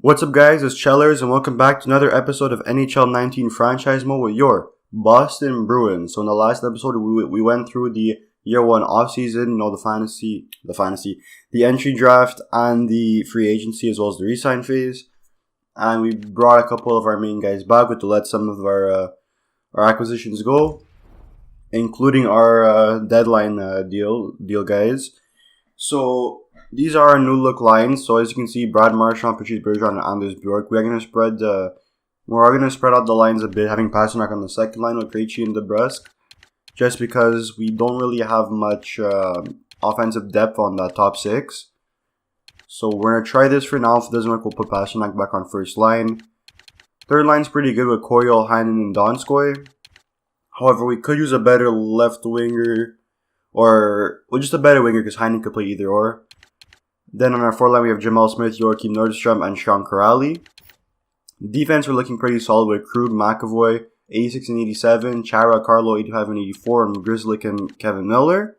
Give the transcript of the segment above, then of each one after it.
What's up, guys? It's Chellers, and welcome back to another episode of NHL 19 Franchise Mode with your Boston Bruins. So in the last episode, we went through the year one offseason, the entry draft, and the free agency, as well as the re-sign phase. And we brought a couple of our main guys back to let some of our acquisitions go, including our deadline deal guys. So these are our new look lines. So as you can see, Brad Marchand, Patrice Bergeron, and Anders Bjork. We're gonna spread out the lines a bit, having Pasternak on the second line with Krejci and DeBrusque, just because we don't really have much offensive depth on that top six. So we're gonna try this for now. If it doesn't work, we'll put Pasternak back on first line. Third line's pretty good with Coyle, Heinen, and Donskoy. However, we could use a better left winger, just a better winger, because Heinen could play either or. Then on our fourth line, we have Jamal Smith, Joakim Nordstrom, and Sean Corrali. Defense, we're looking pretty solid with Krug, McAvoy, 86 and 87, Chara, Carlo, 85 and 84, and Grizzlick and Kevin Miller.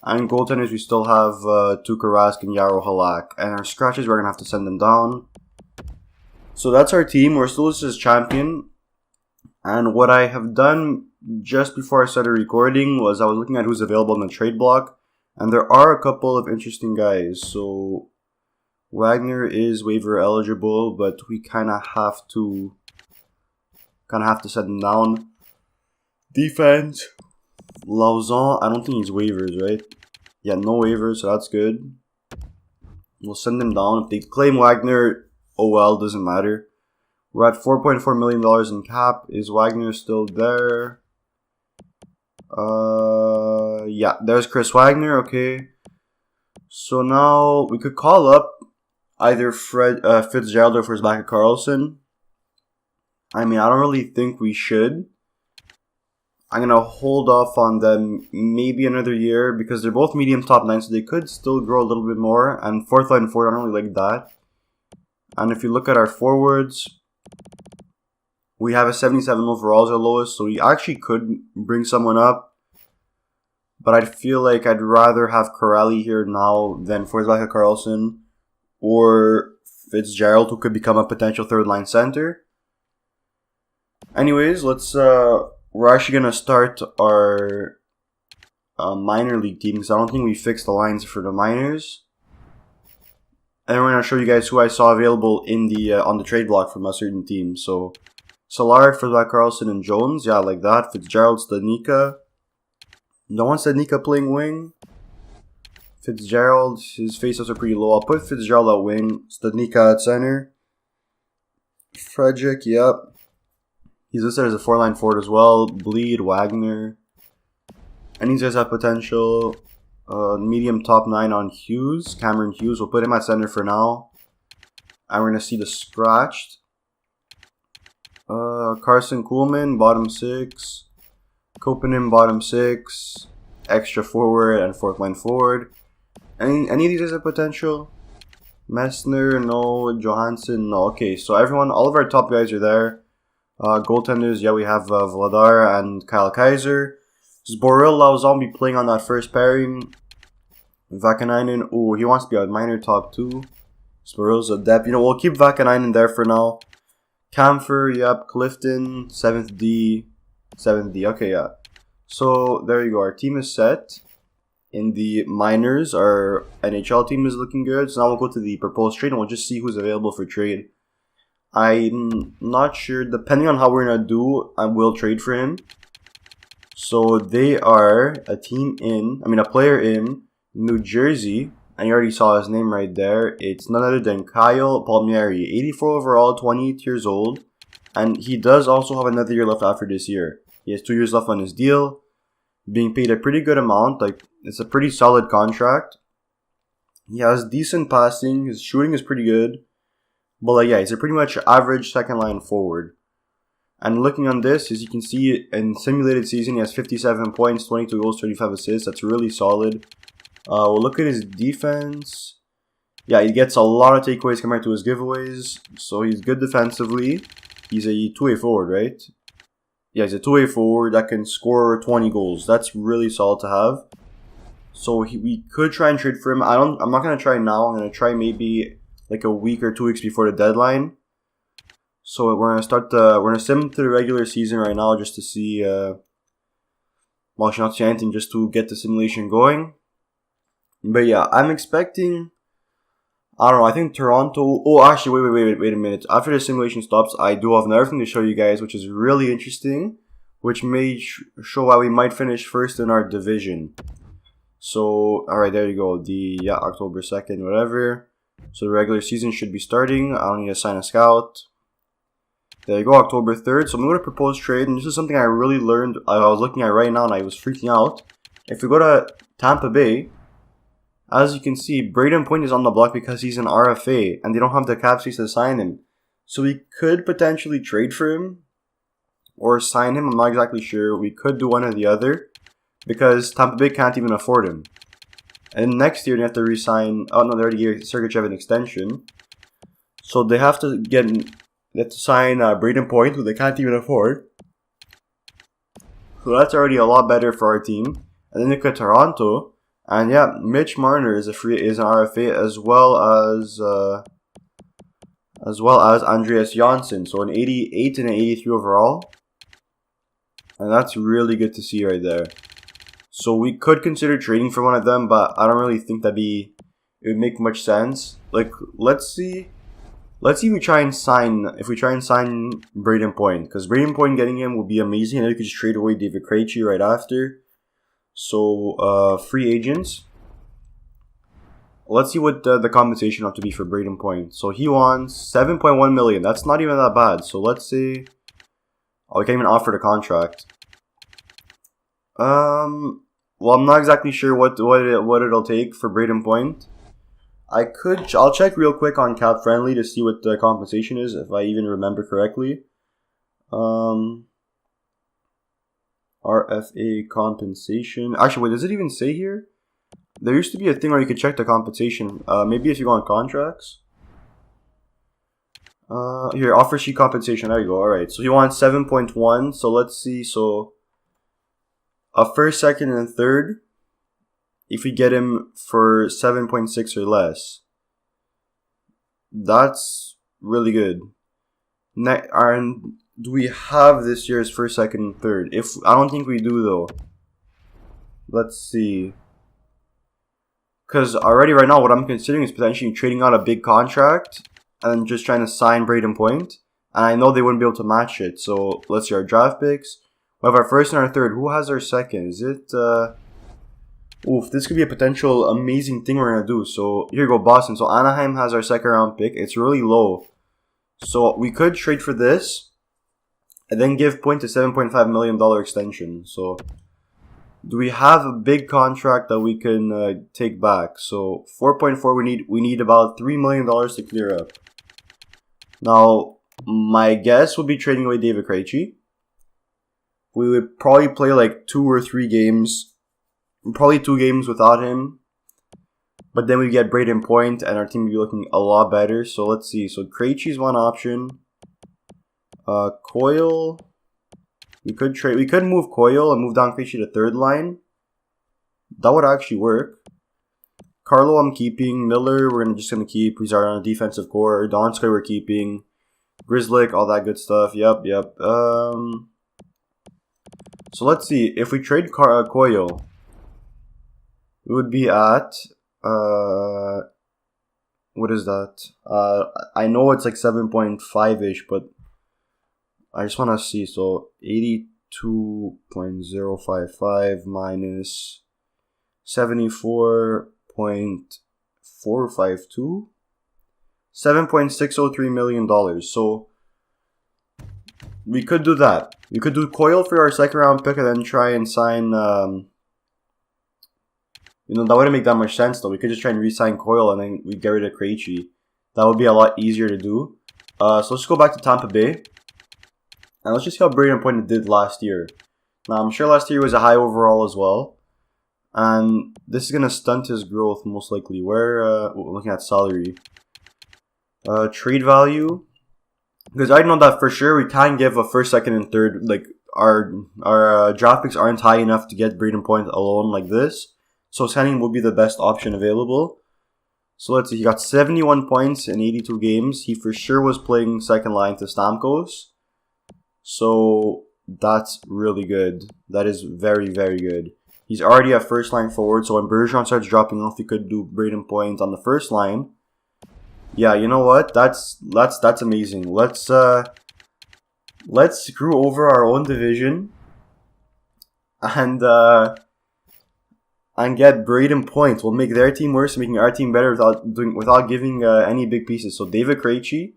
And goaltenders, we still have Tuukka Rask and Jaro Halak. And our scratches, we're going to have to send them down. So that's our team. We're still listed as champion. And what I have done just before I started recording was I was looking at who's available in the trade block. And there are a couple of interesting guys. So Wagner is waiver eligible, but we kind of have to set him down. Defense, Lauzon, I don't think he's waivers, right? Yeah, no waivers, so that's good. We'll send him down. If they claim Wagner, oh well, doesn't matter. We're at $4.4 million in cap. Is Wagner still there? Yeah, there's Chris Wagner, okay. So now we could call up either Fitzgerald or first back at Carlson. I mean, I don't really think we should. I'm going to hold off on them maybe another year because they're both medium top 9, so they could still grow a little bit more. And fourth line forward, I don't really like that. And if you look at our forwards, we have a 77 overall as our lowest, so we actually could bring someone up. But I feel like I'd rather have Corrali here now than Forsback Carlson or Fitzgerald, who could become a potential third line center. Anyways, we're actually going to start our minor league team because I don't think we fixed the lines for the minors. And we're going to show you guys who I saw available in on the trade block from a certain team. So Solaric, Forsback Carlson, and Jones. Yeah, like that. Fitzgerald, Stanika. No one said Nika playing wing. Fitzgerald, his faceoffs are pretty low. I'll put Fitzgerald at wing. Stadnika at center. Frederick, yep. He's listed as a 4-line forward as well. Bleed, Wagner. And these guys have potential. Medium top 9 on Hughes. Cameron Hughes. We'll put him at center for now. And we're going to see the scratched. Carson Kuhlman, bottom 6. Kopanen, bottom 6, extra forward, and fourth line forward. Any of these guys have potential? Messner, no. Johansson, no. Okay, so all of our top guys are there. Goaltenders, yeah, we have Vladar and Kyle Kaiser. Zboril Lauzon be playing on that first pairing. Vakanainen, oh, he wants to be a minor top 2. Zboril's a depth. We'll keep Vakanainen there for now. Camphor, yep. Clifton, 7th D. Okay, yeah. So there you go. Our team is set. In the minors, our NHL team is looking good. So now we'll go to the proposed trade and we'll just see who's available for trade. I'm not sure. Depending on how we're going to do, I will trade for him. So they are a player in New Jersey. And you already saw his name right there. It's none other than Kyle Palmieri. 84 overall, 28 years old. And he does also have another year left after this year. He has 2 years left on his deal. Being paid a pretty good amount. It's a pretty solid contract. He has decent passing. His shooting is pretty good. But he's a pretty much average second line forward. And looking on this, as you can see, in simulated season, he has 57 points, 22 goals, 35 assists. That's really solid. We'll look at his defense. Yeah, he gets a lot of takeaways compared to his giveaways. So he's good defensively. He's a two-way forward, right? Yeah, he's a two-way forward that can score 20 goals. That's really solid to have. So we could try and trade for him. I'm not going to try now. I'm going to try maybe like a week or 2 weeks before the deadline. So we're gonna sim to the regular season right now just to see well, not see anything, just to get the simulation going. But yeah, I'm expecting, I don't know, I think Toronto, oh actually wait a minute. After the simulation stops, I do have another thing to show you guys, which is really interesting, which may show why we might finish first in our division. So, alright, there you go, October 2nd, whatever. So the regular season should be starting. I don't need to sign a scout. There you go, October 3rd. So I'm going to propose trade, and this is something I really learned. I was looking at right now, and I was freaking out. If we go to Tampa Bay, as you can see, Braden Point is on the block because he's an RFA, and they don't have the cap space to sign him. So we could potentially trade for him, or sign him. I'm not exactly sure. We could do one or the other, because Tampa Bay can't even afford him. And next year, they have to re-sign. Oh no, they already gave Sergachev an extension. So they have to sign Braden Point, who they can't even afford. So that's already a lot better for our team. And then they go to Toronto, and yeah, Mitch Marner is an RFA as well as Andreas Janssen. So an 88 and an 83 overall, and that's really good to see right there. So we could consider trading for one of them, but I don't really think it would make much sense. Like, let's see if we try and sign Braden Point, because Braden Point getting him would be amazing, and then we could just trade away David Krejci right after. So free agents. Let's see what the compensation ought to be for Braden Point. So he wants 7.1 million. That's not even that bad. So let's see. Oh, we can't even offer the contract. Well, I'm not exactly sure what it'll take for Braden Point. I'll check real quick on Cap Friendly to see what the compensation is, if I even remember correctly. RFA compensation. Actually, wait, does it even say here? There used to be a thing where you could check the compensation. Maybe if you go on contracts. Here, offer sheet compensation. There you go. Alright, so he wants 7.1. So let's see. So a first, second, and third, if we get him for 7.6 or less, that's really good. And do we have this year's first, second, and third? I don't think we do, though. Let's see. Because already right now, what I'm considering is potentially trading out a big contract and just trying to sign Braden Point. And I know they wouldn't be able to match it. So let's see our draft picks. We have our first and our third. Who has our second? Is it oof, this could be a potential amazing thing we're gonna do. So here you go, Boston. So Anaheim has our second round pick. It's really low. So we could trade for this and then give Point a $7.5 million extension. So do we have a big contract that we can take back? So 4.4, we need about $3 million to clear up. Now, my guess would be trading away David Krejci. We would probably play like 2 or 3 games. Probably 2 games without him. But then we get Braden Point and our team would be looking a lot better. So let's see. So Krejci's one option. Coyle. We could move Coyle and move down Krejci to third line. That would actually work. Carlo I'm keeping. Miller we're just gonna keep. He's our defensive core. Donskoy we're keeping. Grizzlick, all that good stuff. Yep. So let's see. If we trade Coyle, it would be at what is that? I know it's like 7.5-ish, but I just want to see. So 82.055 minus 74.452, $7.603 million. So we could do that. We could do Coyle for our second round pick and then try and sign. That wouldn't make that much sense though. We could just try and re-sign Coyle and then we get rid of Krejci. That would be a lot easier to do. So let's go back to Tampa Bay. And let's just see how Braden Point did last year. Now, I'm sure last year was a high overall as well. And this is going to stunt his growth most likely. We're looking at salary. Trade value. Because I know that for sure we can't give a first, second, and third. Like, our draft picks aren't high enough to get Braden Point alone like this. So signing will be the best option available. So let's see, he got 71 points in 82 games. He for sure was playing second line to Stamkos. So that's really good. That is very, very good. He's already a first line forward, so when Bergeron starts dropping off, he could do Braden Point on the first line. Yeah, you know what? That's amazing. Let's screw over our own division and get Braden Point. We'll make their team worse, making our team better without giving any big pieces. So David Krejci.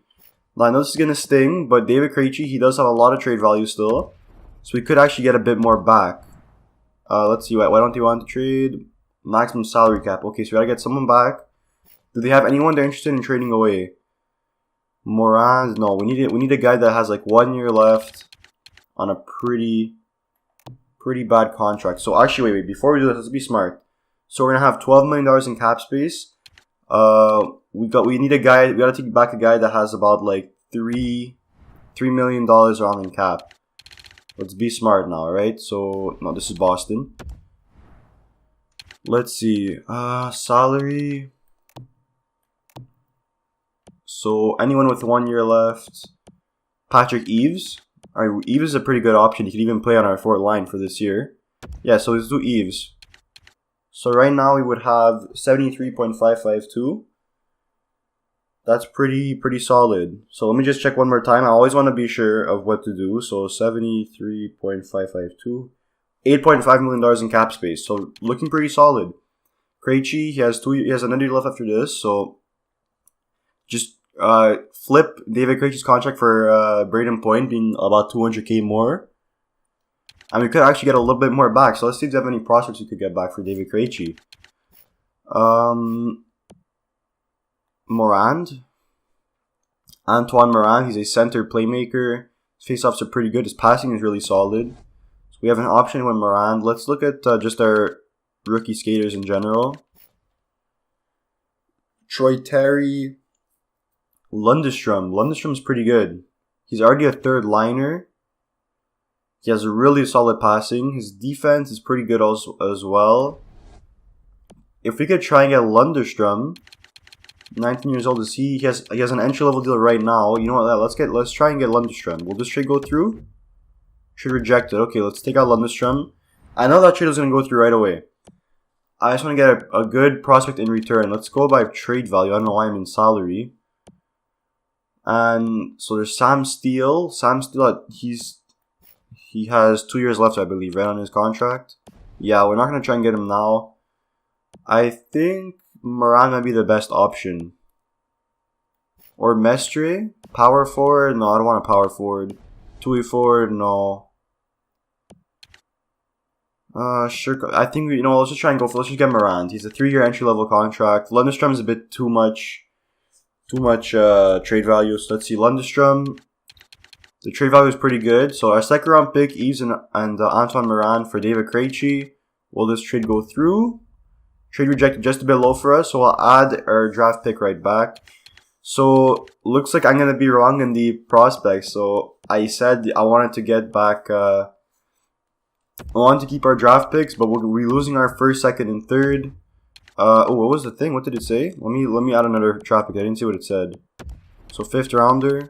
Now I know this is gonna sting, but David Krejci, he does have a lot of trade value still, so we could actually get a bit more back. Let's see. Why don't they want to trade? Maximum salary cap. Okay, so we gotta get someone back. Do they have anyone they're interested in trading away? Moran? No, we need a guy that has like 1 year left on a pretty bad contract. So actually, wait. Before we do this, let's be smart. So we're gonna have $12 million in cap space. We need a guy. We gotta take back a guy that has about like $3 million around in cap. Let's be smart now, right? So no, this is Boston. Let's see. Salary. So anyone with 1 year left. Patrick Eves. Alright, Eves is a pretty good option. He could even play on our fourth line for this year. Yeah, so let's do Eves. So right now we would have 73.552. That's pretty solid. So let me just check one more time. I always want to be sure of what to do. So 73.552. $8.5 million in cap space. So looking pretty solid. Krejci, he has another year left after this. So just flip David Krejci's contract for Braden Point being about $200K more. And we could actually get a little bit more back. So let's see if they have any prospects we could get back for David Krejci. Antoine Morand, he's a center playmaker. His faceoffs are pretty good. His passing is really solid. So we have an option with Morand. Let's look at just our rookie skaters in general. Troy Terry. Lundestrom. Lundestrom is pretty good. He's already a third liner. He has a really solid passing. His defense is pretty good as well. If we could try and get Lundestrom, 19 years old is he? He has an entry level deal right now. You know what? Let's try and get Lundestrom. Will this trade go through? Should reject it. Okay, let's take out Lundestrom. I know that trade is gonna go through right away. I just want to get a good prospect in return. Let's go by trade value. I don't know why I'm in salary. And so there's Sam Steele. Sam Steele, he has 2 years left, I believe, right on his contract. Yeah, we're not gonna try and get him now. I think Moran might be the best option. Or Mestre? Power forward? No, I don't want a power forward. 2-way forward? No. Sure. I think, let's just try and let's just get Moran. He's a 3-year entry-level contract. Lundestrom is a bit too much trade value. So let's see. Lundestrom, the trade value is pretty good. So our second round pick, Eves and Antoine Moran for David Krejci. Will this trade go through? Trade rejected, just a bit low for us. So I'll add our draft pick right back. So looks like I'm gonna be wrong in the prospects. So I said I wanted to get back. I wanted to keep our draft picks, but we'll be losing our first, second, and third. What was the thing? What did it say? Let me add another draft pick. I didn't see what it said. So 5th rounder.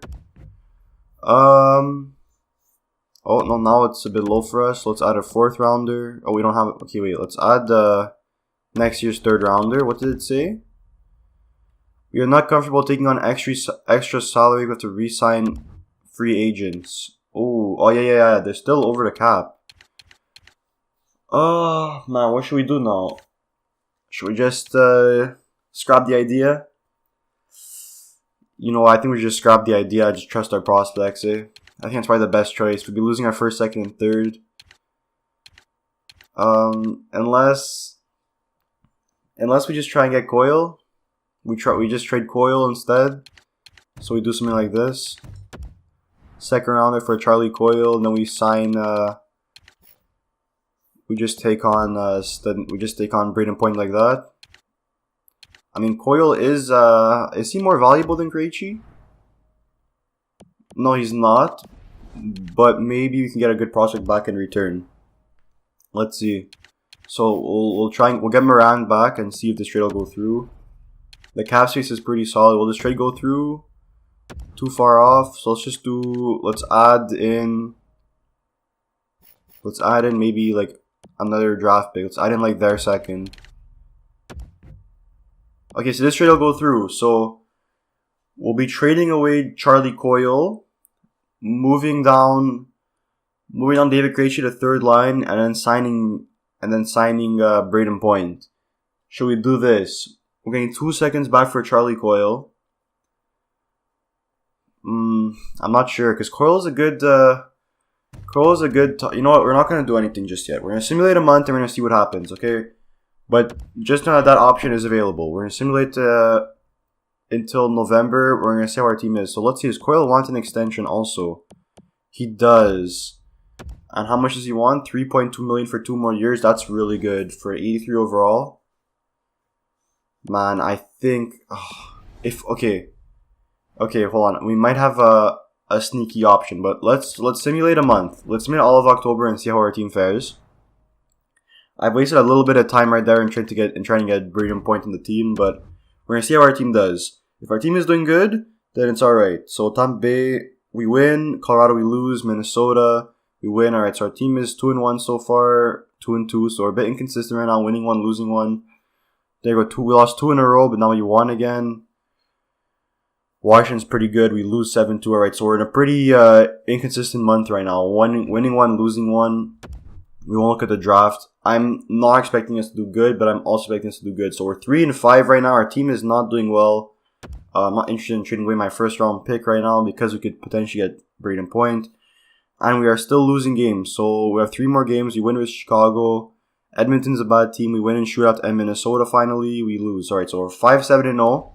Oh no, now it's a bit low for us. So let's add a 4th rounder. Oh, we don't have it. Okay, wait. Let's add next year's 3rd rounder. What did it say? We are not comfortable taking on extra salary. We have to re-sign free agents. Oh yeah. They're still over the cap. Oh man, what should we do now? Should we just scrap the idea? I think we should just scrap the idea. I just trust our prospects, eh? I think that's probably the best choice. We'd be losing our first, second, and third. Unless we just try and get Coyle. We just trade Coyle instead. So we do something like this. Second rounder for Charlie Coyle, and then we sign we just take on Braden Point like that. I mean, Coyle is he more valuable than Krejci? No, he's not. But maybe we can get a good prospect back in return. Let's see. So we'll get Moran back and see if this trade will go through. The cap space is pretty solid. Will this trade go through? Too far off. So let's add in maybe like another draft pick. Let's add in like their second. Okay, so this trade will go through. So we'll be trading away Charlie Coyle, moving down David Krejci to third line, and then signing Braden Point. Should we do this? We're getting 2 seconds back for Charlie Coyle. I'm not sure because Coyle's a good. You know what? We're not gonna do anything just yet. We're gonna simulate a month and we're gonna see what happens. Okay, but just know that option is available. We're gonna simulate until November. We're gonna see how our team is. So let's see. Does Coyle want an extension also? He does. And how much does he want? 3.2 million for 2 more years. That's really good for 83 overall. Man, I think okay, hold on. We might have a sneaky option, but let's simulate a month. Let's simulate all of October and see how our team fares. I've wasted a little bit of time right there in trying to get Braden Point in the team, but we're gonna see how our team does. If our team is doing good, then it's alright. So Tampa Bay, we win. Colorado, we lose. Minnesota, we win. Alright, so our team is 2-1 so far, 2-2. So we're a bit inconsistent right now, winning one, losing one. There you go. We lost 2 in a row, but now we won again. Washington's pretty good. We lose 7-2. Alright, so we're in a pretty inconsistent month right now. Winning one, losing one. We won't look at the draft. I'm not expecting us to do good, but I'm also expecting us to do good. So we're 3-5 right now. Our team is not doing well. I'm not interested in trading away my first round pick right now because we could potentially get Braden Point. And we are still losing games. So we have 3 more games. We win with Chicago. Edmonton's a bad team. We win in shootout and Minnesota finally. We lose. Alright, so we're 5-7-0.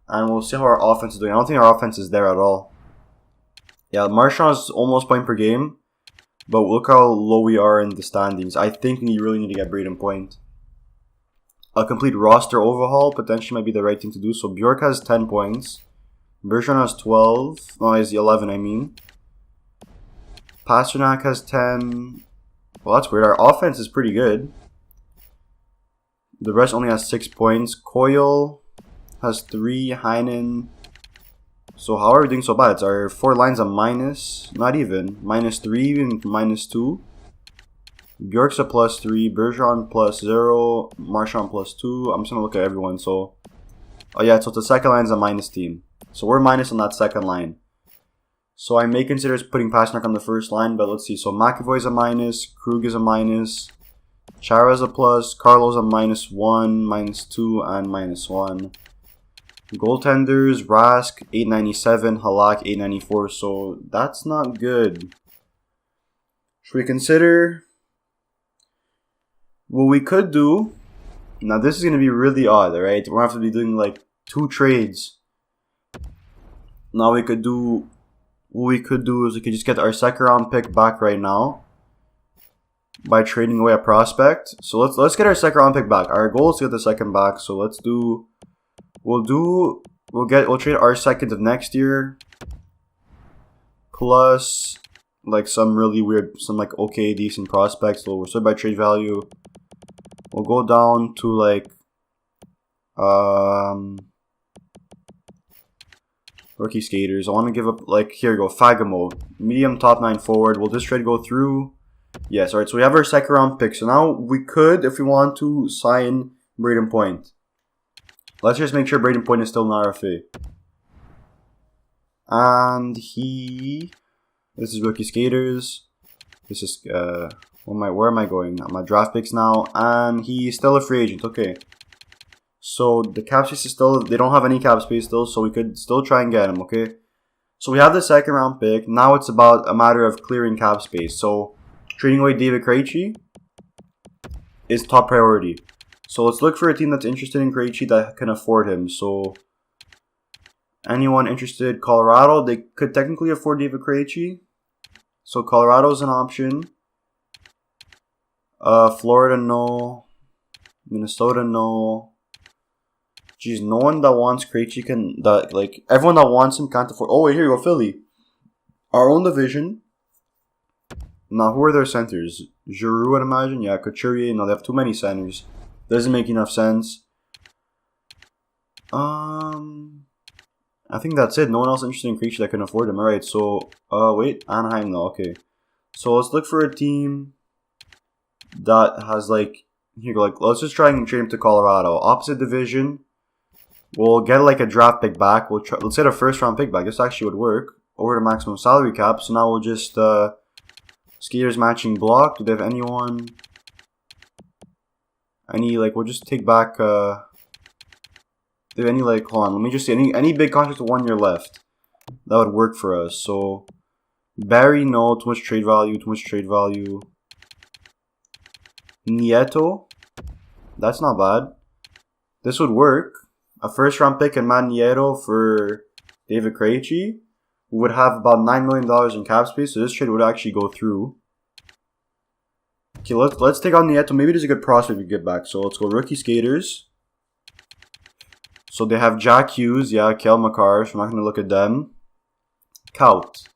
And we'll see how our offense is doing. I don't think our offense is there at all. Yeah, Marchand's almost point per game. But look how low we are in the standings. I think we really need to get Braden Point. A complete roster overhaul potentially might be the right thing to do. So Bjork has 10 points. Bergeron has 12. No, he's 11, I mean. Pasternak has 10. Well, that's weird. Our offense is pretty good. The rest only has 6 points. Coyle has 3. Heinen. So how are we doing so bad? It's our 4 lines a minus. Not even. -3 and -2. Bjork's a +3. Bergeron +0. Marchand +2. I'm just going to look at everyone. So, oh yeah, so the second line's a minus team. So we're minus on that second line. So I may consider putting Pasternak on the first line, but let's see. So McAvoy's a minus. Krug is a minus. Chara's a plus. Carlo's a -1, -2, and -1. Goaltenders, Rask, 897, Halak, 894, so that's not good. Should we consider what we could do? Now this is going to be really odd, right? We're going to have to be doing like 2 trades. Now what we could do is we could just get our second round pick back right now by trading away a prospect. So let's get our second round pick back. Our goal is to get the second back, so let's do... We'll trade our second of next year plus like some really weird, some like okay decent prospects. So we're sorted by trade value. We'll go down to like rookie skaters. I want to give up like here we go, Fagamo, medium top 9 forward. Will this trade go through? Yes, alright, so we have our second round pick. So now we could, if we want to, sign Braden Point. Let's just make sure Braden Point is still an RFA. And this is rookie skaters. This is where am I going? I'm at draft picks now, and he's still a free agent. Okay. So the cap space is still, they don't have any cap space still, so we could still try and get him, okay? So we have the second round pick. Now it's about a matter of clearing cap space. So trading away David Krejci is top priority. So let's look for a team that's interested in Krejci that can afford him. So anyone interested? Colorado, they could technically afford David Krejci. So Colorado's an option. Florida, no. Minnesota, no. Jeez, no one that wants Krejci can... everyone that wants him can't afford... Oh, wait, here you go, Philly. Our own division. Now, who are their centers? Giroux, I'd imagine? Yeah, Couturier. No, they have too many centers. Doesn't make enough sense. I think that's it. No one else interested in Krejci that can afford him. Alright, so, wait, Anaheim, no, okay. So let's look for a team that has, like, here you go, like, let's just try and trade him to Colorado. Opposite division. We'll get, like, a draft pick back. Let's get a first-round pick back. This actually would work. Over the maximum salary cap. So now we'll just, skaters matching block. Do they have anyone? We'll just take back, do they have any, like, hold on, let me just see, any big contracts with 1 year left. That would work for us. So, Barry, no, too much trade value, Nieto, that's not bad. This would work. A first round pick and Matt Nieto for David Krejci. We would have about $9 million in cap space, so this trade would actually go through. Okay, let's take on Nieto. Maybe there's a good prospect we get back. So let's go rookie skaters. So they have Jack Hughes, yeah, Kale McCarr. So I'm not going to look at them. Kaut.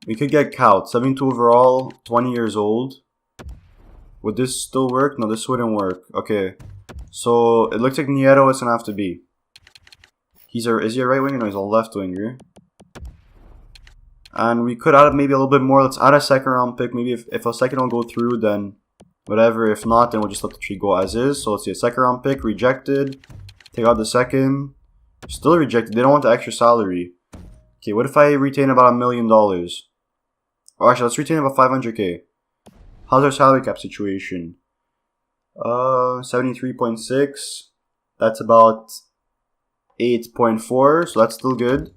We could get Kaut. 72 overall, 20 years old. Would this still work? No, this wouldn't work. Okay. So it looks like Nieto is going to have to be. Is he a right winger? No, he's a left winger. And we could add maybe a little bit more. Let's add a second round pick. Maybe if a second will go through, then whatever. If not, then we'll just let the trade go as is. So let's see, a second round pick, rejected. Take out the second. Still rejected. They don't want the extra salary. Okay, what if I retain about $1 million? Or actually, let's retain about 500k. How's our salary cap situation? 73.6. That's about 8.4. So that's still good.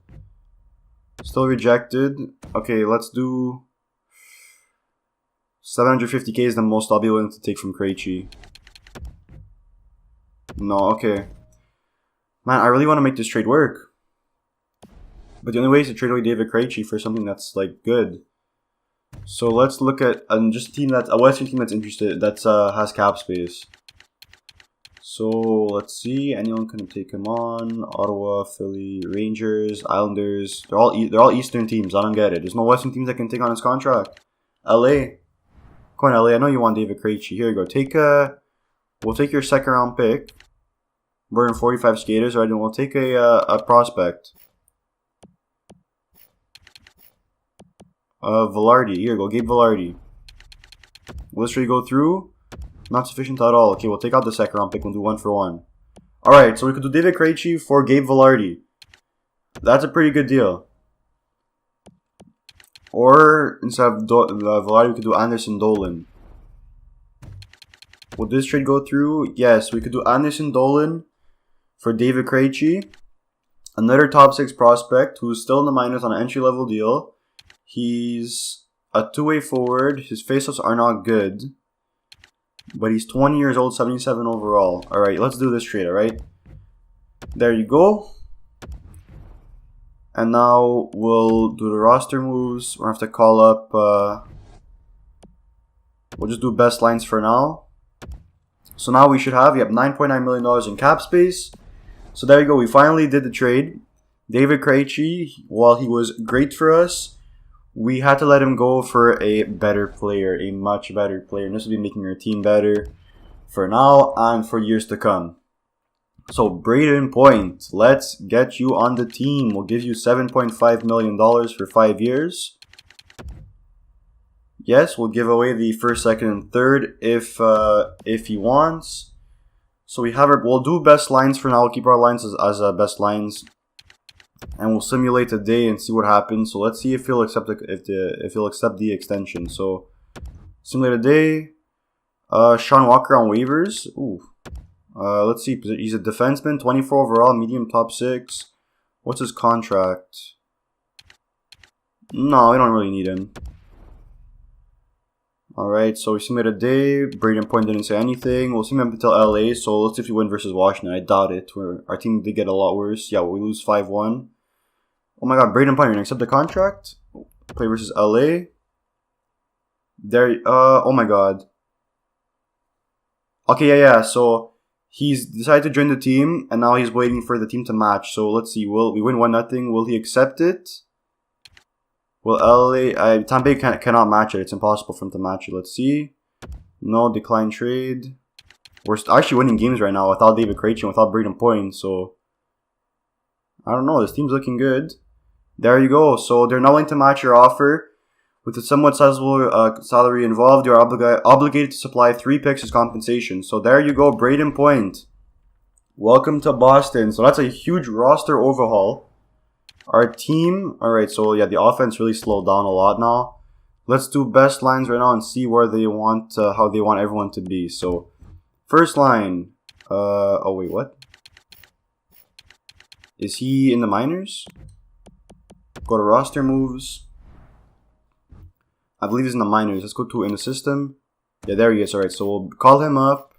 Still rejected. Okay, let's do 750k is the most I'll be willing to take from Krejci. No, okay. Man, I really want to make this trade work. But the only way is to trade away David Krejci for something that's, like, good. So let's look at just a Western team that's interested, has cap space. So let's see, anyone can take him on. Ottawa, Philly, Rangers, Islanders. They're all Eastern teams. I don't get it. There's no Western teams that can take on his contract. LA. Come on, LA. I know you want David Krejci. Here you go. We'll take your second round pick. We're in 45 skaters already. We'll take a prospect. Velarde. Here you go. Gabe Velarde. Will this trade go through? Not sufficient at all. Okay, we'll take out the second round pick. We'll do 1-for-1. Alright, so we could do David Krejci for Gabe Velarde. That's a pretty good deal. Or, instead of Velarde, we could do Anderson Dolan. Would this trade go through? Yes, we could do Anderson Dolan for David Krejci. Another top 6 prospect who's still in the minors on an entry-level deal. He's a two-way forward. His faceoffs are not good. But he's 20 years old, 77 overall. Alright, let's do this trade, alright? There you go. And now we'll do the roster moves. We're going to have to call up... we'll just do best lines for now. So now we should have $9.9 million in cap space. So there you go. We finally did the trade. David Krejci, while he was great for us, we had to let him go for a better player, a much better player. And this will be making our team better for now and for years to come. So, Braden Point, let's get you on the team. We'll give you $7.5 million for 5 years. Yes, we'll give away the first, second, and third if he wants. So we'll do best lines for now. We'll keep our lines as best lines. And we'll simulate a day and see what happens. So let's see if he'll accept the extension. So simulate a day. Sean Walker on waivers. Ooh. Let's see. He's a defenseman, 24 overall, medium top 6. What's his contract? No, we don't really need him. Alright, so we submit a day. Braden Point didn't say anything. We'll see him until LA. So let's see if we win versus Washington. I doubt it. Our team did get a lot worse. Yeah, we lose 5-1. Oh my god, Braden Point, you're gonna accept the contract? Play versus LA. There, oh my god. Okay, yeah. So he's decided to join the team, and now he's waiting for the team to match. So let's see. We win 1-0? Will he accept it? Will LA... Tampa Bay cannot match it. It's impossible for him to match it. Let's see. No, decline trade. We're actually winning games right now without David Krejci, without Braden Point. So I don't know. This team's looking good. There you go. So they're not willing to match your offer. With a somewhat sizable salary involved, you're obligated to supply 3 picks as compensation. So there you go, Braden Point. Welcome to Boston. So that's a huge roster overhaul. Our team, alright, so yeah, the offense really slowed down a lot now. Let's do best lines right now and see where they want, how they want everyone to be. So, first line, oh wait, what? Is he in the minors? Go to roster moves. I believe he's in the minors. Let's go to in the system. Yeah, there he is. Alright, so we'll call him up.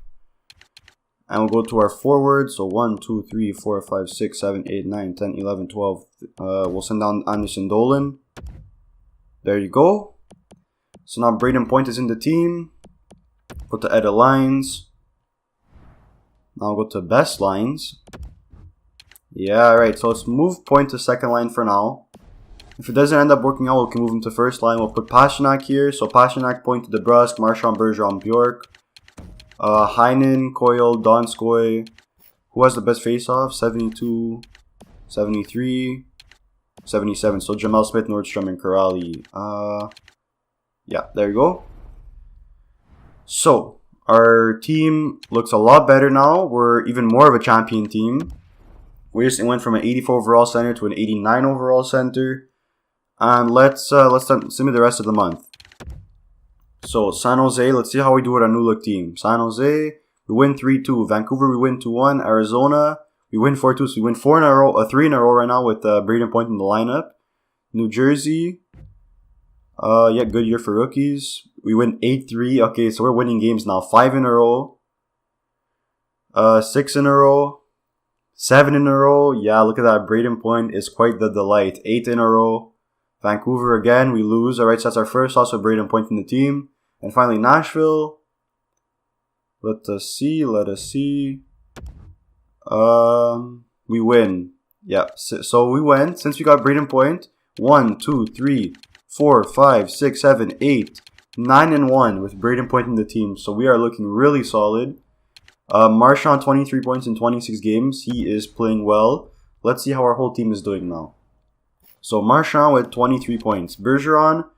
And we'll go to our forwards. So 1, 2, 3, 4, 5, 6, 7, 8, 9, 10, 11, 12. We'll send down Anderson Dolan. There you go. So now Braden Point is in the team. Go to edit lines. Now we'll go to best lines. Yeah, alright. So let's move Point to second line for now. If it doesn't end up working out, we can move him to first line. We'll put Pastrnak here. So Pastrnak, Point to DeBrusque, Marchand, Bergeron, Bjork. Heinen, Coyle, Donskoy. Who has the best face-off? 72, 73, 77. So Jamel Smith, Nordstrom, and Corrali. Yeah, there you go. So, our team looks a lot better now. We're even more of a champion team. We just went from an 84 overall center to an 89 overall center. And let's send me the rest of the month. So, San Jose, let's see how we do with our new look team. San Jose, we win 3-2. Vancouver, we win 2-1. Arizona, we win 4-2. So, we win 3 in a row right now with Braden Point in the lineup. New Jersey, yeah, good year for rookies. We win 8-3. Okay, so we're winning games now. 5 in a row. 6 in a row. 7 in a row. Yeah, look at that. Braden Point is quite the delight. 8 in a row. Vancouver again, we lose. Alright, so that's our first loss with Braden Point in the team. And finally, Nashville. Let us see. We win. Yeah, so we win. Since we got Braden Point, 1, 2, 3, 4, 5, 6, 7, 8, 9 and 1 with Braden Point in the team. So we are looking really solid. Marchand, 23 points in 26 games. He is playing well. Let's see how our whole team is doing now. So Marchand with 23 points. Bergeron,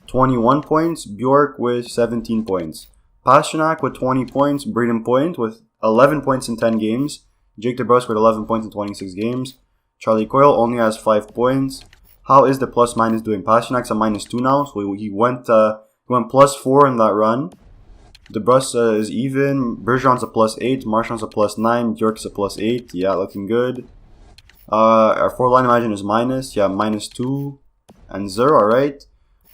21 points. Bjork with 17 points. Pastrnak with 20 points. Braden Point with 11 points in 10 games. Jake DeBrusque with 11 points in 26 games. Charlie Coyle only has 5 points. How is the plus minus doing? Pasternak's a -2 now, so he went +4 in that run. DeBrusque is even. Bergeron's a +8. Marchand's a +9. Bjork's a +8. Yeah, looking good. Our forward line, imagine, is minus. Yeah, -2 and 0. Alright.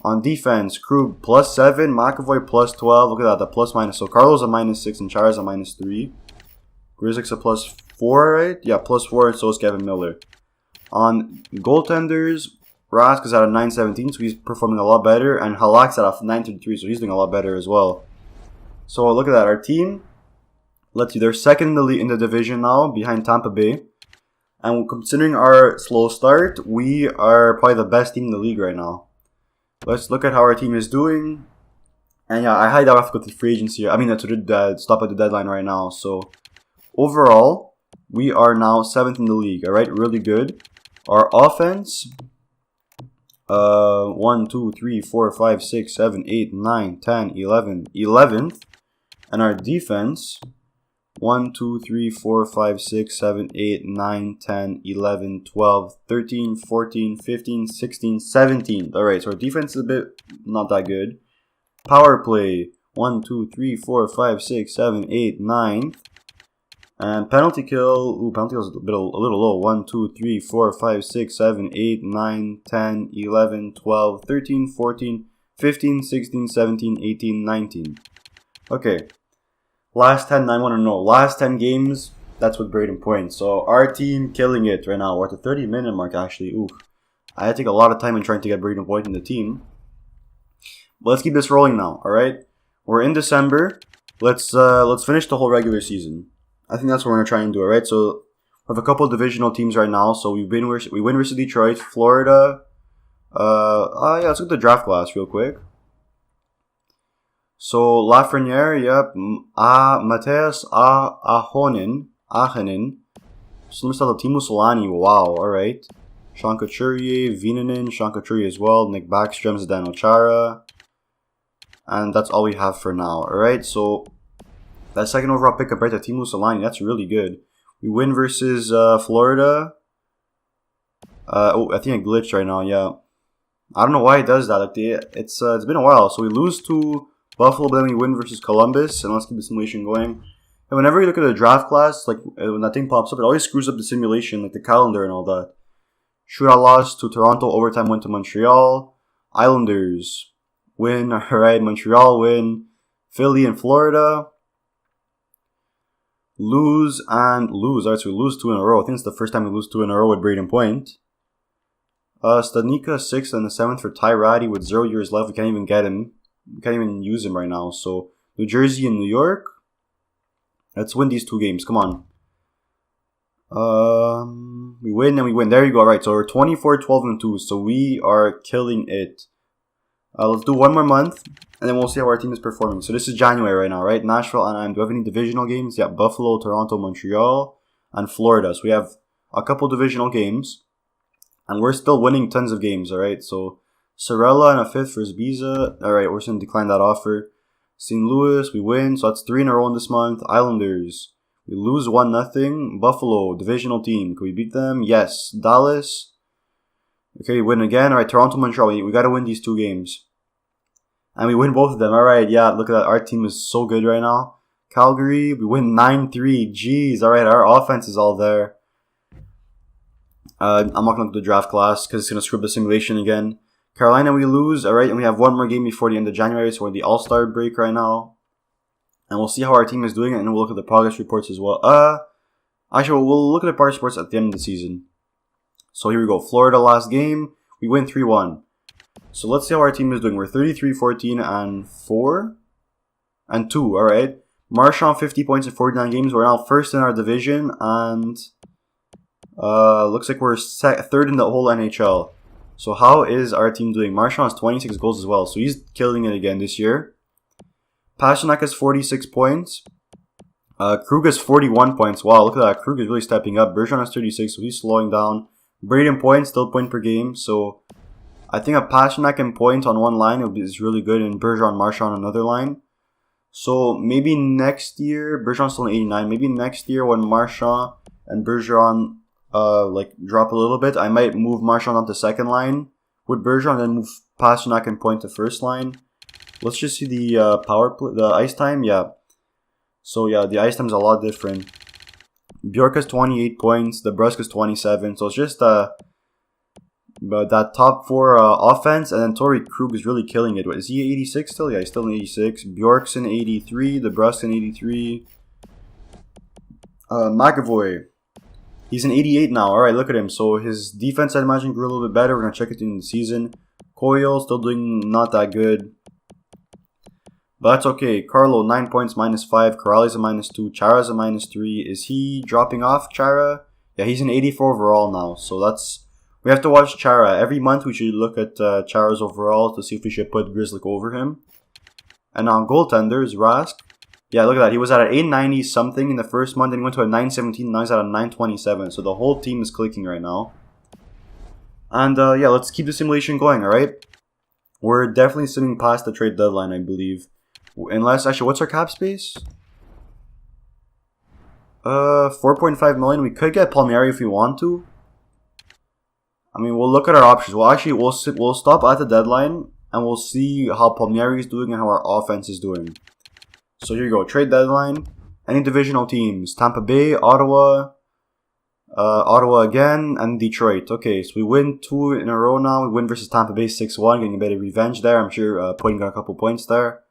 On defense, Krug +7. McAvoy +12. Look at that, the plus minus. So Carlo's a -6 and Chara's a -3. Grzelcyk's a +4, right? Yeah, +4, and so is Kevin Miller. On goaltenders, Rask is at a 917, so he's performing a lot better. And Halak's at a 933, so he's doing a lot better as well. So look at that. Our team, let's see, they're second in the league in the division now, behind Tampa Bay. And considering our slow start, we are probably the best team in the league right now. Let's look at how our team is doing. And yeah, I highly doubt I have to go to free agency. I mean, to stop at the deadline right now. So overall, we are now 7th in the league. All right, really good. Our offense, 1, 2, 3, 4, 5, 6, 7, 8, 9, 10, 11, 11th. And our defense, 1, 2, 3, 4, 5, 6, 7, 8, 9, 10, 11, 12, 13, 14, 15, 16, 17. Alright, so our defense is a bit not that good. Power play, 1, 2, 3, 4, 5, 6, 7, 8, 9. And penalty kill, penalty kill is a little low. 1, 2, 3, 4, 5, 6, 7, 8, 9, 10, 11, 12, 13, 14, 15, 16, 17, 18, 19. Okay. Last 10, I want to know. Last 10 games, that's with Braden Point. So our team killing it right now. We're at the 30-minute mark, actually. Oof. I had to take a lot of time in trying to get Braden Point in the team. But let's keep this rolling now, alright? We're in December. Let's finish the whole regular season. I think that's what we're going to try and do, alright? So we have a couple of divisional teams right now. So we win versus Detroit, Florida. Yeah, let's look at the draft class real quick. So Lafreniere, yep. Mateus Ahonen. So let me start the Timo Solani. Wow, alright. Sean Couturier, Vinanen, Sean Couturier as well. Nick Backstrom, Zdeno Chara. And that's all we have for now. Alright, so that second overall pick compared to Timo Solani, that's really good. We win versus Florida. I think it glitched right now, yeah. I don't know why it does that. Like it's been a while. So we lose to Buffalo, but then we win versus Columbus. And let's keep the simulation going. And whenever you look at the draft class, like when that thing pops up, it always screws up the simulation, like the calendar and all that. Shootout loss to Toronto, overtime win to Montreal. Islanders win, alright. Montreal win. Philly and Florida. Lose. Alright, so we lose 2 in a row. I think it's the first time we lose 2 in a row with Braden Point. Stanika 6th and the 7th for Ty Ratty with 0 years left. We can't even get him. We can't even use him right now. So New Jersey and New York. Let's win these 2 games. Come on. We win and we win. There you go. Alright, so we're 24-12-2. So we are killing it. Let's do 1 more month. And then we'll see how our team is performing. So this is January right now, right? Nashville, Anaheim. Do we have any divisional games? Yeah, Buffalo, Toronto, Montreal, and Florida. So we have a couple divisional games. And we're still winning tons of games, alright? So, Sorella and a 5th for Zbiza. Alright, we're just going to decline that offer. St. Louis, we win. So that's 3 in a row in this month. Islanders, we lose 1-0. Buffalo, divisional team. Can we beat them? Yes. Dallas. Okay, we win again. Alright, Toronto, Montreal. We got to win these 2 games. And we win both of them. Alright, yeah, look at that. Our team is so good right now. Calgary, we win 9-3. Jeez, alright, our offense is all there. I'm not going to look at the draft class because it's going to screw up the simulation again. Carolina, we lose. Alright, and we have 1 more game before the end of January, so we're in the All-Star break right now. And we'll see how our team is doing, and we'll look at the progress reports as well. Actually, we'll look at the progress reports at the end of the season. So here we go. Florida last game. We win 3-1. So let's see how our team is doing. We're 33-14-4 and 2. Alright. Marchand 50 points in 49 games. We're now first in our division, and looks like we're third in the whole NHL. So how is our team doing? Marchand has 26 goals as well, so he's killing it again this year. Pasternak has 46 points. Krug has 41 points. Wow, look at that. Krug is really stepping up. Bergeron has 36, so he's slowing down. Braden Point, still point per game. So I think a Pasternak and Point on one line is really good, and Bergeron Marchand on another line. So maybe next year, Bergeron's still in 89. Maybe next year when Marchand and Bergeron drop a little bit, I might move Marchand on to second line with Bergeron, and then move Pasternak and Point to first line. Let's just see the the ice time. Yeah. So yeah, the ice time is a lot different. Bjork has 28 points. DeBrusk has 27. So it's just that top 4 offense, and then Torrey Krug is really killing it. What, is he 86 still? Yeah, he's still in 86. Bjork's in 83. DeBrusk's in 83. McAvoy, he's in 88 now. Alright, look at him. So his defense, I'd imagine, grew a little bit better. We're going to check it in the season. Coyle, still doing not that good. But that's okay. Carlo, 9 points, -5. Corrales a -2. Chara's a -3. Is he dropping off, Chara? Yeah, he's in 84 overall now. So that's... We have to watch Chara. Every month we should look at Chara's overall to see if we should put Grzelcyk over him. And on goaltenders, Rask. Yeah, look at that. He was at an 890 something in the first month, and he went to a 917. Now he's at a 927. So the whole team is clicking right now. And yeah, let's keep the simulation going, alright? We're definitely sitting past the trade deadline, I believe. Unless, actually, what's our cap space? 4.5 million. We could get Palmieri if we want to. I mean, we'll look at our options. We'll stop at the deadline, and we'll see how Palmieri is doing and how our offense is doing. So here you go. Trade deadline. Any divisional teams? Tampa Bay, Ottawa, Ottawa again, and Detroit. Okay, so we win 2 in a row now. We win versus Tampa Bay 6-1, getting a bit of revenge there. I'm sure Point got a couple points there.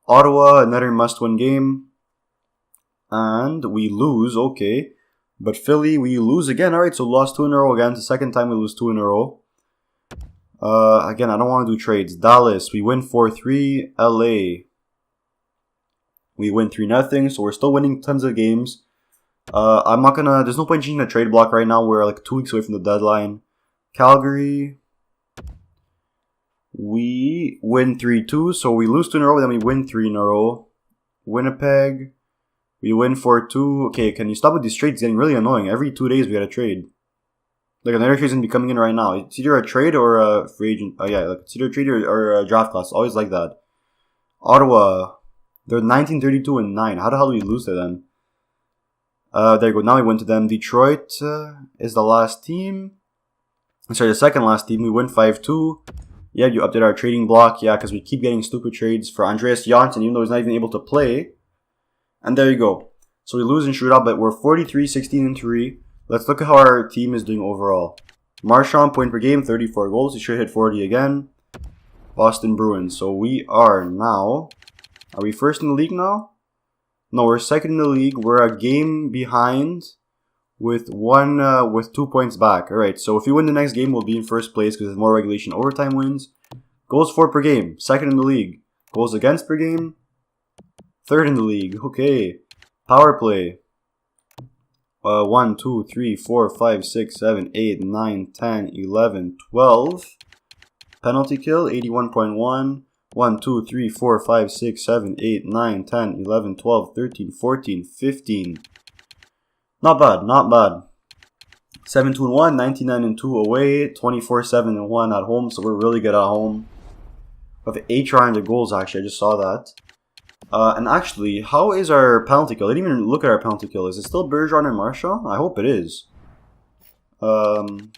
Ottawa, another must-win game. And we lose, okay. But Philly, we lose again. Alright, so lost 2 in a row again. It's the second time we lose 2 in a row. Again, I don't want to do trades. Dallas, we win 4-3. LA, we win 3-0. So we're still winning tons of games. I'm not gonna... There's no point changing the trade block right now. We're like 2 weeks away from the deadline. Calgary, We win 3-2, so we lose 2 in a row, then we win 3 in a row. Winnipeg, we win 4-2. Okay, can you stop with these trades? It's getting really annoying. Every 2 days we got a trade. Like, another trade's gonna be coming in right now. It's either a trade or a free agent. Oh, yeah, like, it's either a trade or a draft class. Always like that. Ottawa, they're 19-32-9. How the hell do we lose to them? There you go. Now we went to them. Detroit is the last team. Sorry, the second last team. We win 5-2. Yeah, you update our trading block. Yeah, because we keep getting stupid trades for Andreas Janssen, even though he's not even able to play. And there you go. So we lose in shootout, but we're 43-16-3. Let's look at how our team is doing overall. Marchand, point per game, 34 goals. He should hit 40 again. Boston Bruins. So we are now... Are we first in the league now? No, we're second in the league. We're a game behind with 2 points back. Alright, so if we win the next game, we'll be in first place because there's more regulation overtime wins. Goals for per game, second in the league. Goals against per game, third in the league. Okay. Power play. 1, 2, 3, 4, 5, 6, 7, 8, 9, 10, 11, 12. Penalty kill, 81.1. 1, 2, 3, 4, 5, 6, 7, 8, 9, 10, 11, 12, 13, 14, 15. Not bad, not bad. 7-2-1, 99-2 away, 24-7-1 at home, so we're really good at home. We have 8 triangular goals, actually, I just saw that. And actually, how is our penalty kill? I didn't even look at our penalty kill. Is it still Bergeron and Marchand? I hope it is.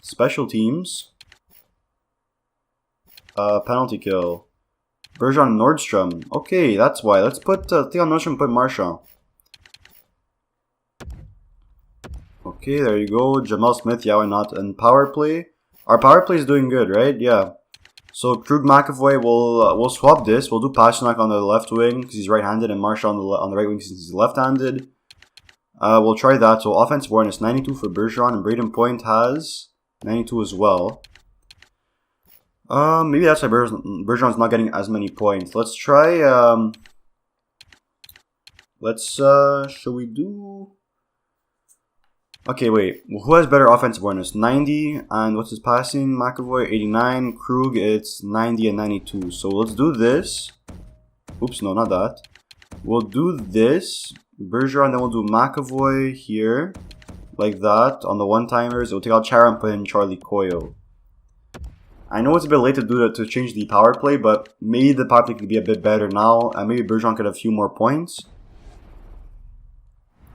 Special teams. Penalty kill. Bergeron and Nordstrom. Okay, that's why. Let's put Theo Nordstrom and put Marchand. Okay, there you go. Jamal Smith, yeah, why not? And power play. Our power play is doing good, right? Yeah. So Krug McAvoy, we'll swap this. We'll do Pasternak on the left wing because he's right-handed, and Marchand on the right wing since he's left-handed. We'll try that. So offensive awareness 92 for Bergeron, and Braden Point has 92 as well. Maybe that's why Bergeron's not getting as many points. Let's try. Shall we do? Okay, wait. Who has better offensive awareness? 90, and what's his passing? McAvoy, 89. Krug, it's 90 and 92. So let's do this. Oops, no, not that. We'll do this. Bergeron, then we'll do McAvoy here. Like that. On the one-timers. We'll take out Chara and put in Charlie Coyle. I know it's a bit late to do that, to change the power play, but maybe the power play could be a bit better now. And maybe Bergeron could have a few more points.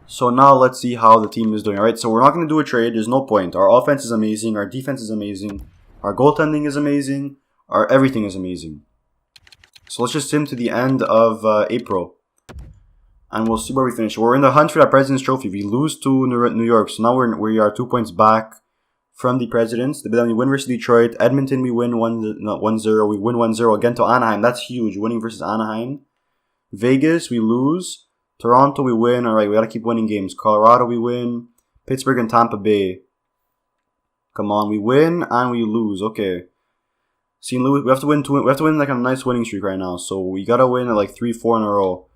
So now let's see how the team is doing. Alright, so we're not going to do a trade. There's no point. Our offense is amazing. Our defense is amazing. Our goaltending is amazing. Our everything is amazing. So let's just sim to the end of April. And we'll see where we finish. We're in the hunt for that President's Trophy. We lose to New York. So now we are 2 points back from the Presidents. But then we win versus Detroit. Edmonton, we win 1-0. We win 1-0 again to Anaheim. That's huge. Winning versus Anaheim. Vegas, we lose. Toronto, we win. Alright, we gotta keep winning games. Colorado, we win. Pittsburgh and Tampa Bay. Come on, we win and we lose. Okay. St. Louis, we have to win we have to win like a nice winning streak right now. So we gotta win at like 3-4 in a row.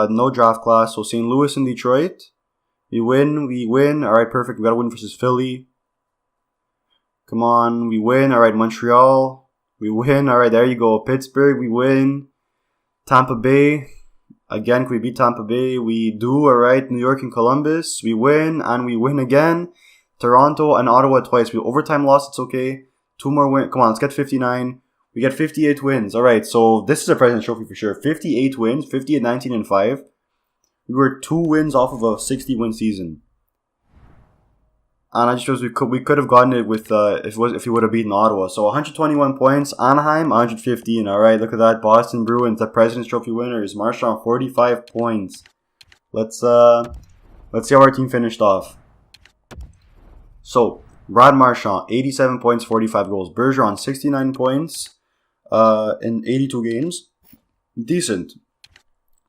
No draft class. So St. Louis and Detroit. We win. Alright, perfect. We gotta win versus Philly. Come on, we win. Alright, Montreal. We win. Alright, there you go. Pittsburgh, we win. Tampa Bay. Again, can we beat Tampa Bay? We do, alright. New York and Columbus. We win, and we win again. Toronto and Ottawa twice. We overtime loss, it's okay. 2 more wins. Come on, let's get 59. We get 58 wins. Alright, so this is a President's Trophy for sure. 58 wins, 58, 19, and 5. We were 2 wins off of a 60-win season. And I just realized we could have gotten it with if we would have beaten Ottawa. So 121 points. Anaheim 115. All right, look at that. Boston Bruins, the President's Trophy winners. Marchand 45 points. Let's see how our team finished off. So Brad Marchand 87 points, 45 goals. Bergeron 69 points in 82 games. Decent.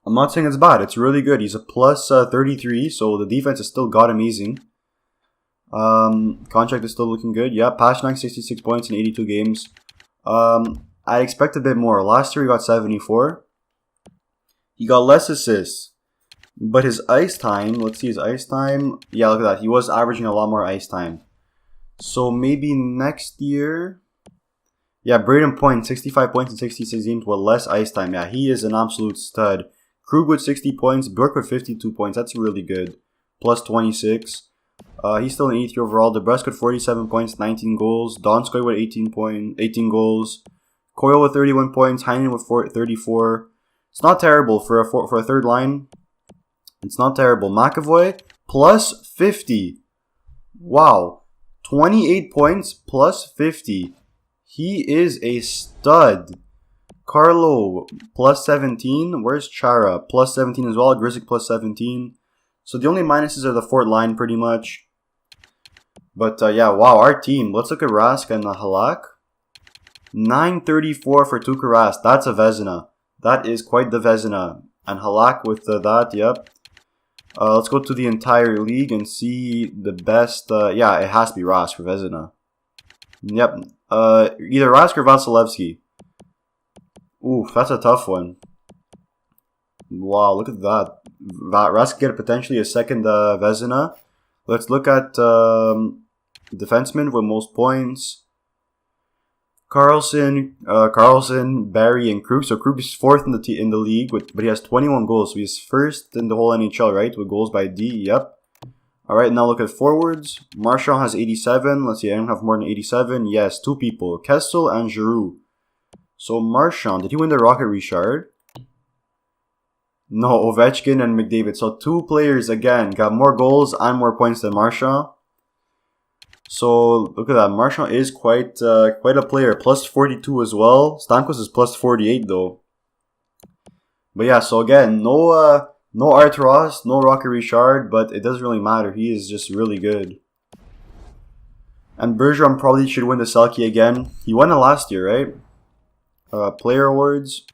I'm not saying it's bad. It's really good. He's a plus 33, so the defense is still god amazing. Contract is still looking good. Yeah, Pasternak 66 points in 82 games. I expect a bit more. Last year he got 74. He got less assists, but his ice time, let's see his ice time. Yeah, look at that. He was averaging a lot more ice time. So maybe next year. Yeah, Braden Point, 65 points in 66 games with less ice time. Yeah, he is an absolute stud. Krug with 60 points. Burke with 52 points. That's really good. Plus 26. He's still an 83 overall. DeBrusque with 47 points, 19 goals. Donskoy with 18 goals. Coyle with 31 points. Heinen with 34. It's not terrible for a third line. It's not terrible. McAvoy plus 50. Wow. 28 points plus 50. He is a stud. Carlo plus 17. Where's Chara? Plus 17 as well. Grisick plus 17. So the only minuses are the fourth line pretty much. But yeah, wow, our team. Let's look at Rask and Halak. 934 for Tuukka Rask. That's a Vezina. That is quite the Vezina. And Halak with that, yep. Let's go to the entire league and see the best. Yeah, it has to be Rask for Vezina. Yep. Either Rask or Vasilevsky. Oof, that's a tough one. Wow, look at that. Rask get potentially a second Vezina. Let's look at defensemen with most points. Carlson, Barry, and Krug. So Krug is fourth in the league, but he has 21 goals. So he's first in the whole NHL, right? With goals by D. Yep. All right, now look at forwards. Marchand has 87. Let's see, I don't have more than 87. Yes, two people, Kessel and Giroux. So Marchand, did he win the Rocket Richard? No, Ovechkin and McDavid. So two players again got more goals and more points than Marchand. So look at that. Marchand is quite a player. Plus 42 as well. Stamkos is plus 48 though. But yeah, so again, no Art Ross, no Rocket Richard, but it doesn't really matter. He is just really good. And Bergeron probably should win the Selke again. He won it last year, right? Player awards.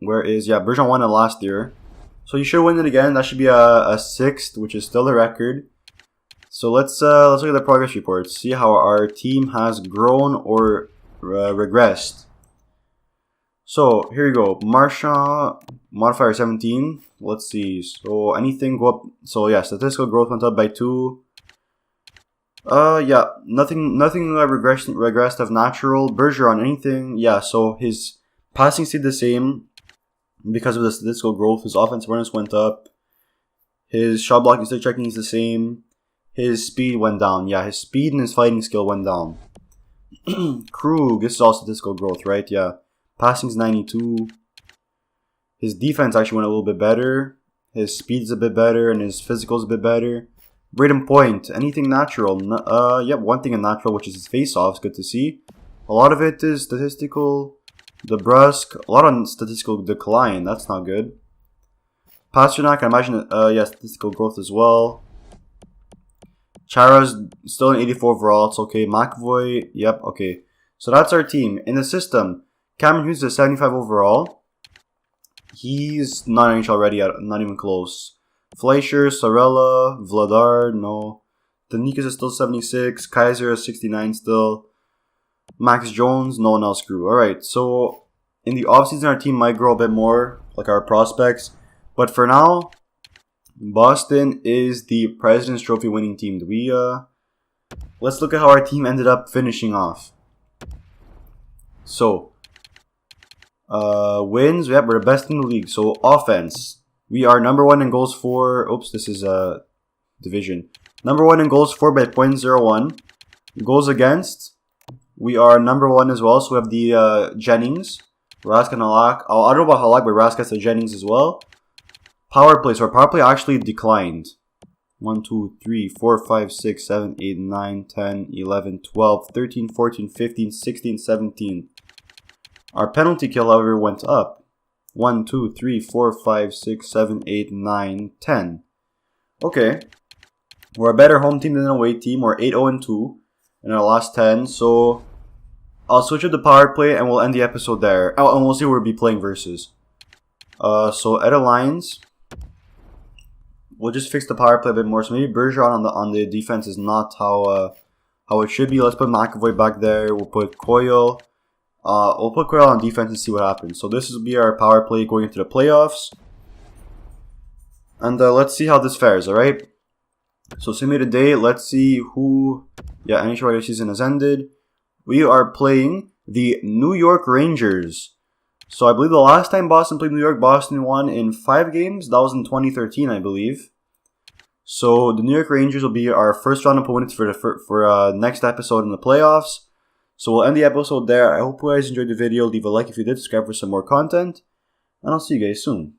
Where is, yeah, Bergeron won it last year. So he should win it again. That should be a sixth, which is still a record. So let's look at the progress report. See how our team has grown or regressed. So here you go. Marchand modifier 17. Let's see. So anything go up? So yeah, statistical growth went up by 2. Yeah, nothing regressed of natural. Bergeron, anything? Yeah, so his passing stayed the same because of the statistical growth. His offensive awareness went up. His shot blocking, stick checking is the same. His speed went down. Yeah, his speed and his fighting skill went down. Krug, this is all statistical growth, right? Yeah. Passing's 92. His defense actually went a little bit better. His speed's a bit better and his physical's a bit better. Braden Point, anything natural? Yep, one thing in natural, which is his face-offs. Good to see. A lot of it is statistical. DeBrusque, a lot on statistical decline. That's not good. Pasternak, I imagine, yeah, statistical growth as well. Chara's still an 84 overall. It's okay. McAvoy, yep, okay. So that's our team. In the system, Cameron Hughes is 75 overall. He's not NHL ready yet, not even close. Fleischer, Sorella, Vladar, no. Danikas is still 76. Kaiser is 69 still. Max Jones, no one else grew. Alright, so in the offseason, our team might grow a bit more, like our prospects. But for now, Boston is the President's Trophy winning team. Let's look at how our team ended up finishing off. So, wins, yep, we're the best in the league. So, offense, we are number 1 in goals for, oops, this is a division. Number 1 in goals for by .01. Goals against, we are number 1 as well. So, we have the Jennings, Rask and Halak. Oh, I don't know about Halak, but Rask has the Jennings as well. Power play. So our power play actually declined. 1, 2, 3, 4, 5, 6, 7, 8, 9, 10, 11, 12, 13, 14, 15, 16, 17. Our penalty kill, however, went up. 1, 2, 3, 4, 5, 6, 7, 8, 9, 10. Okay. We're a better home team than an away team. We're 8-0-2 in our last 10. So I'll switch up the power play and we'll end the episode there. Oh, and we'll see who we'll be playing versus. So edit lines. We'll just fix the power play a bit more. So maybe Bergeron on the defense is not how it should be. Let's put McAvoy back there. We'll put Coyle. We'll put Coyle on defense and see what happens. So this will be our power play going into the playoffs. And let's see how this fares, alright? So simulated day. Let's see who... Yeah, NHL regular season has ended. we are playing the New York Rangers. So I believe the last time Boston played New York, Boston won in 5 games. That was in 2013, I believe. So the New York Rangers will be our first round opponents for next episode in the playoffs. So we'll end the episode there. I hope you guys enjoyed the video. Leave a like if you did. Subscribe for some more content. And I'll see you guys soon.